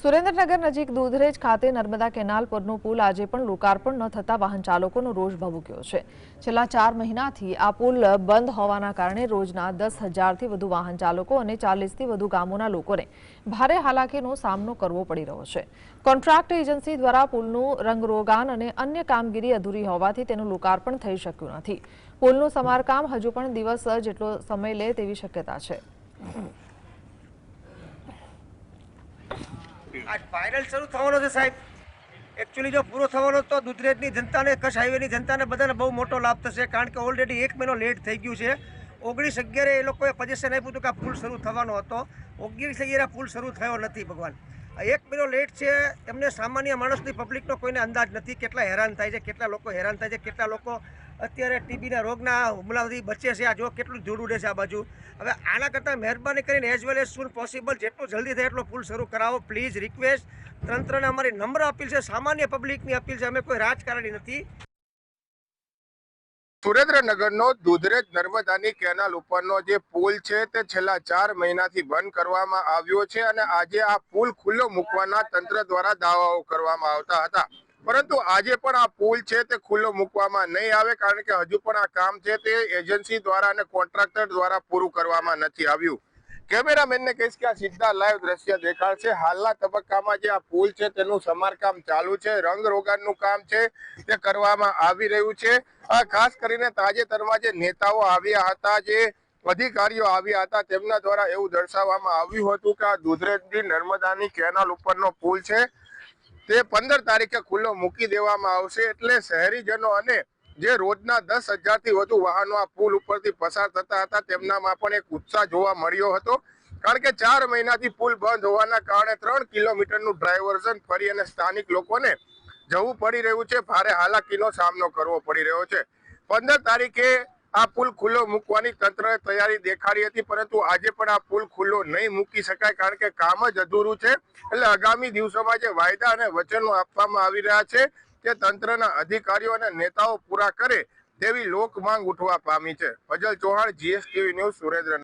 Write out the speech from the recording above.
સુરેન્દ્રનગર નજીક દૂધરેજ ખાતે નર્મદા કેનાલ પરનો પુલ આજે પણ લોકાર્પણ ન થતા વાહન ચાલકોનો રોષ ભભૂક્યો છે। છેલ્લા 4 મહિનાથી આ પુલ બંધ હોવાના કારણે રોજના 10,000થી વધુ વાહન ચાલકો અને 40થી વધુ ગામોના લોકોને ભારે હાલાકીનો સામનો કરવો પડી રહ્યો છે। કોન્ટ્રાક્ટ એજન્સી દ્વારા પુલનું રંગરોગાન અને અન્ય કામગીરી અધૂરી હોવાથી તેનું લોકાર્પણ થઈ શક્યું નથી। પુલનું સમારકામ હજુ પણ દિવસ જેટલો સમય લે તેવી શક્યતા છે। आज वायरल शुरू થવાનો છે સાહેબ। एक्चुअली जो पूरो થવાનો તો દૂધરેજની જનતાને કચ્છ હાઈવેની જનતાને બધાને બહુ મોટો લાભ થશે, કારણ કે ઓલરેડી 1 મહિનો લેટ થઈ ગયું છે। 19/11 એ લોકોએ પજેશન આપ્યું હતું કે આ પુલ શરૂ થવાનો હતો। 19/11 પુલ શરૂ થયો નથી। ભગવાન, 1 મહિનો લેટ છે। એમને સામાન્ય માણસની પબ્લિકનો કોઈને અંદાજ નથી કેટલા હેરાન થાય છે, કેટલા લોકો હેરાન થાય છે, કેટલા લોકો અત્યારે ટીબીના રોગના હુમલાથી બચે છે। આ જો કેટલું ધૂળ ઉડે છે આ બાજુ। હવે આના કરતાં મહેરબાની કરીને એઝ વેલ એઝ સૂન પોસિબલ જેટલું જલ્દી થાય એટલો પુલ શરૂ કરાવો પ્લીઝ। રિક્વેસ્ટ તંત્રને અમારી નમ્ર અપીલ છે, સામાન્ય પબ્લિકની અપીલ છે, અમે કોઈ રાજકારણી નથી। સુરેન્દ્રનગરનો દૂધરેજ નર્મદાની કેનાલ ઉપરનો જે પુલ છે તે છેલ્લા 4 મહિનાથી બંધ કરવામાં આવ્યો છે અને આજે આ પુલ ખુલ્લો મૂકવાના તંત્ર દ્વારા દાવાઓ કરવામાં આવતા હતા, પરંતુ આજે પણ આ પુલ છે તે ખુલ્લો મૂકવામાં નહીં આવે, કારણ કે હજુ પણ આ કામ છે તે એજન્સી દ્વારા અને કોન્ટ્રાક્ટર દ્વારા પૂરું કરવામાં નથી આવ્યું। કેમેરામેનને કહીશ કે આ સીધા લાઈવ દ્રશ્ય દેખાડશે। હાલના તબક્કામાં જે આ પુલ છે તેનું સમારકામ ચાલુ છે, રંગરોગાનનું કામ છે તે કરવામાં આવી રહ્યું છે। ખાસ કરીને તાજેતરમાં જે નેતાઓ આવ્યા હતા, જે અધિકારીઓ આવ્યા હતા, તેમના દ્વારા એવું દર્શાવવામાં આવ્યું હતું કે આ દૂધરેજની નર્મદાની કેનાલ ઉપરનો પુલ છે તે 15 તારીખે ખુલ્લો મૂકી દેવામાં આવશે। એટલે શહેરીજનો અને જે રોજના 10,000થી વધુ વાહનો આ પુલ ઉપરથી પસાર થતા હતા તેમનામાં પણ એક ઉત્સાહ જોવા મળ્યો હતો, કારણ કે 4 મહિનાથી પુલ બંધ હોવાના કારણે 3 કિલોમીટરનું ડાયવર્ઝન ફરી અને સ્થાનિક લોકોને જવું પડી રહ્યું છે, ભારે હાલાકીનો સામનો કરવો પડી રહ્યો છે। 15 તારીખે આ પુલ ખુલ્લો મૂકવાની તંત્રએ તૈયારી દેખાડી હતી, પરંતુ આજે પણ આ પુલ ખુલ્લો નહીં મૂકી શકાય, કારણ કે કામ જ અધૂરું છે। એટલે આગામી દિવસોમાં જે વાયદા અને વચનો આપવામાં આવી રહ્યા છે તે તંત્રના અધિકારીઓ અને નેતાઓ પૂરા કરે તેવી લોક માંગ ઉઠવા પામી છે। Fazal Chauhan, GSTV news, Surendranagar.